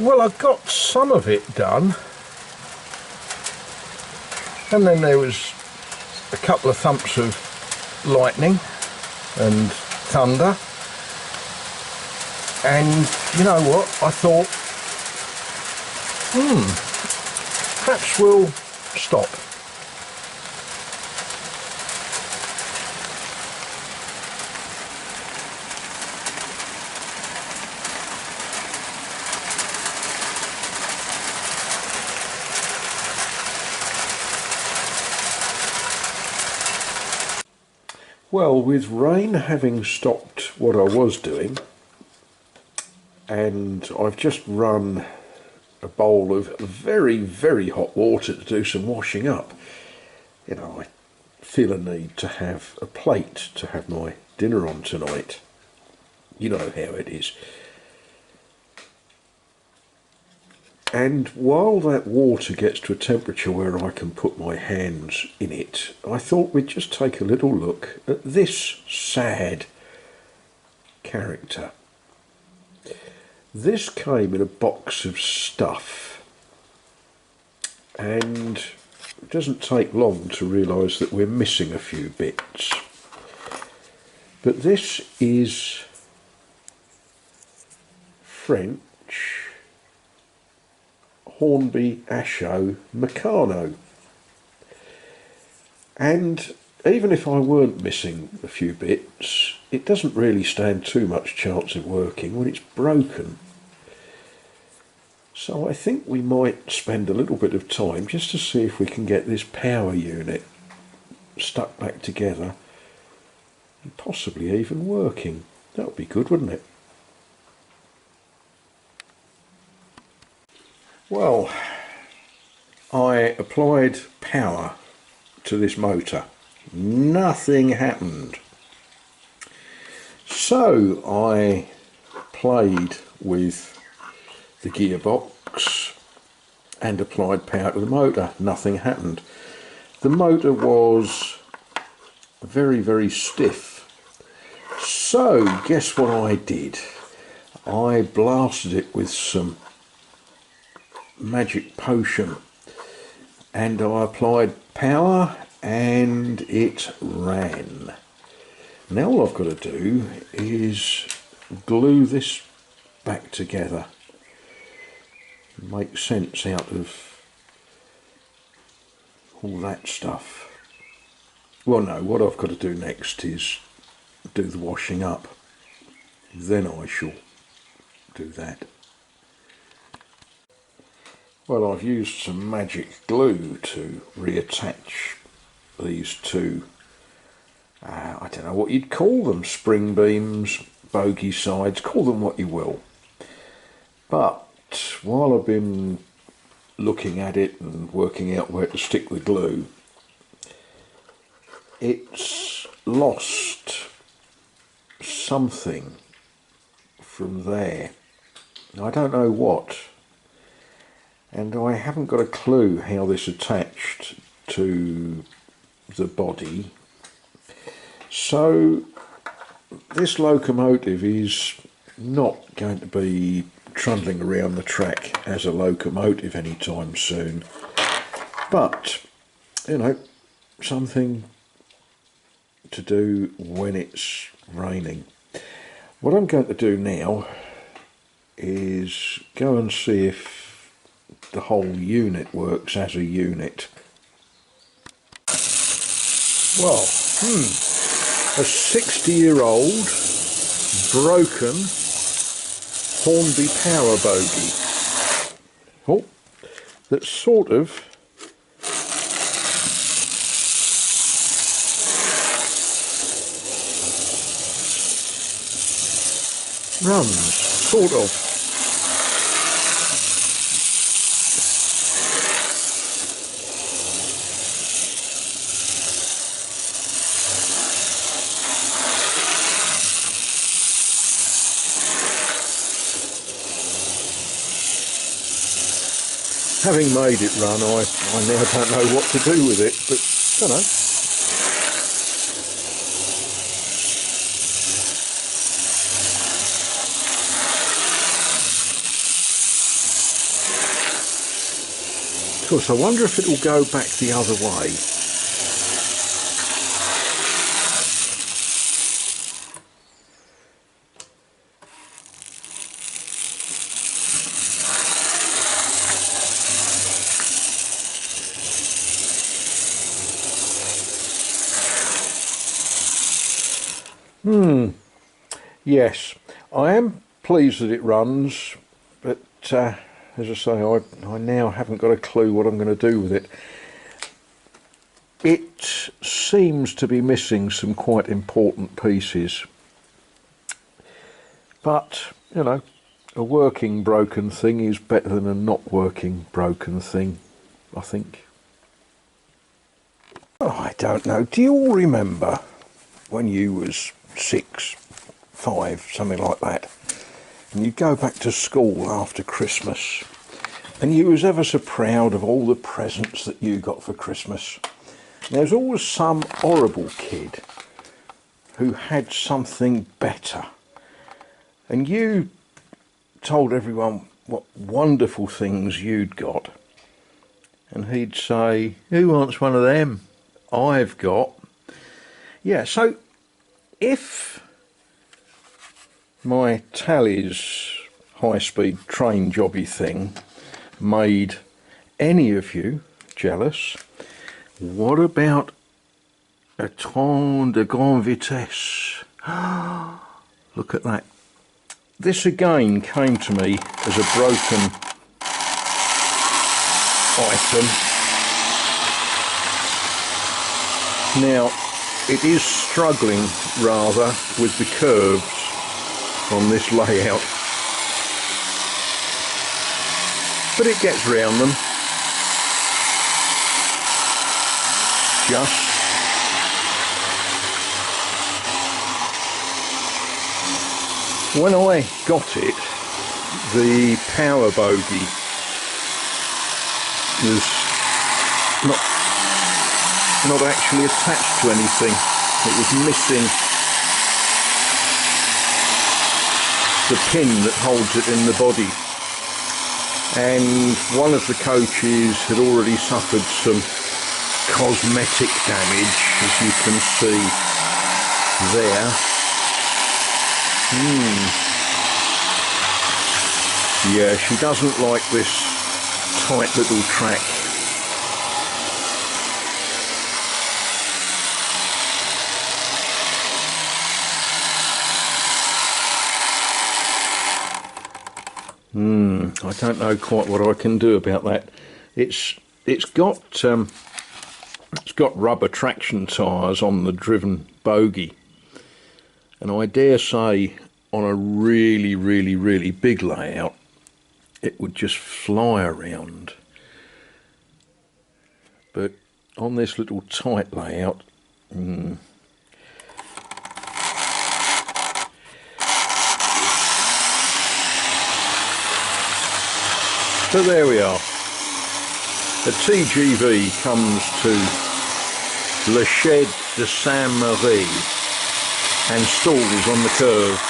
Well, I got some of it done, and then there was a couple of thumps of lightning and thunder, and you know what, I thought, perhaps we'll stop. Well, with rain having stopped what I was doing, and I've just run a bowl of very, very hot water to do some washing up, you know, I feel a need to have a plate to have my dinner on tonight. You know how it is. And while that water gets to a temperature where I can put my hands in it, I thought we'd just take a little look at this sad character. This came in a box of stuff, and it doesn't take long to realise that we're missing a few bits. But this is French Hornby Asho Meccano, and even if I weren't missing a few bits, it doesn't really stand too much chance of working when it's broken. So I think we might spend a little bit of time just to see if we can get this power unit stuck back together and possibly even working. That would be good, wouldn't it? Well, I applied power to this motor. Nothing happened. So I played with the gearbox and applied power to the motor. Nothing happened. The motor was very, very stiff. So guess what I did? I blasted it with some magic potion, and I applied power and it ran. Now all I've got to do is glue this back together, make sense out of all that stuff. Well, no, what I've got to do next is do the washing up, then I shall do that. Well, I've used some magic glue to reattach these two, I don't know what you'd call them, spring beams, bogey sides, call them what you will. But while I've been looking at it and working out where to stick the glue, it's lost something from there. I don't know what. And I haven't got a clue how this attached to the body. So this locomotive is not going to be trundling around the track as a locomotive anytime soon. But, you know, something to do when it's raining. What I'm going to do now is go and see if the whole unit works as a unit. Well, a 60-year-old broken Hornby power bogey. Oh, that's sort of runs, sort of. Having made it run, I now don't know what to do with it, but, you know. Of course, I wonder if it will go back the other way. Yes, I am pleased that it runs, but as I say, I now haven't got a clue what I'm going to do with it. It seems to be missing some quite important pieces, but you know, a working broken thing is better than a not working broken thing, I think. Oh, I don't know, do you all remember when you was 6, 5, something like that, and you'd go back to school after Christmas and you was ever so proud of all the presents that you got for Christmas? And there's always some horrible kid who had something better, and you told everyone what wonderful things you'd got, and he'd say, "Who wants one of them? I've got." Yeah, so if my Tally's high-speed train jobby thing made any of you jealous, what about a train de grande vitesse? Look at that. This again came to me as a broken item. Now, it is struggling rather with the curves on this layout, but it gets round them. Just. When I got it, the power bogey was not actually attached to anything. It was missing the pin that holds it in the body, and one of the coaches had already suffered some cosmetic damage, as you can see there. Yeah, she doesn't like this tight little track. I don't know quite what I can do about that. It's got rubber traction tyres on the driven bogie, and I dare say on a really, really, really big layout it would just fly around. But on this little tight layout, so there we are. The TGV comes to Le Shed de Saint-Marie and stalls on the curve.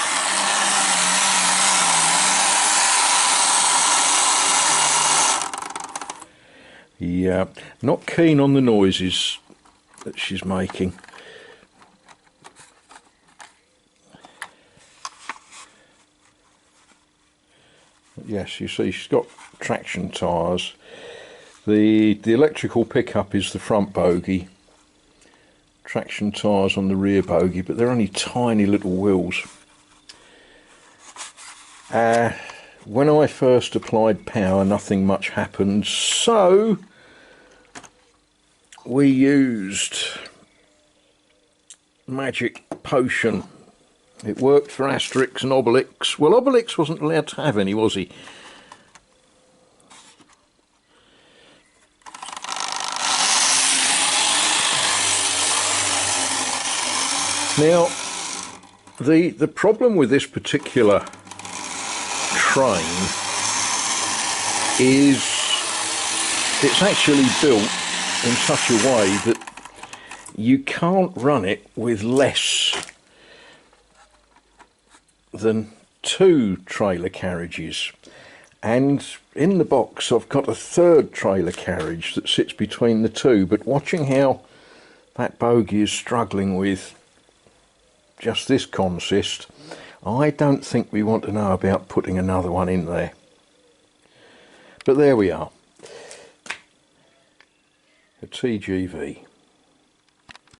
Yeah, not keen on the noises that she's making. Yes, you see she's got traction tyres. The electrical pickup is the front bogie. Traction tyres on the rear bogie, but they're only tiny little wheels. When I first applied power, nothing much happened, so we used Magic Potion. It worked for Asterix and Obelix. Well, Obelix wasn't allowed to have any, was he? Now, the problem with this particular train is it's actually built in such a way that you can't run it with less than 2 trailer carriages, And in the box I've got a third trailer carriage that sits between the two, but watching how that bogie is struggling with just this consist, I don't think we want to know about putting another one in there. But there we are, a TGV.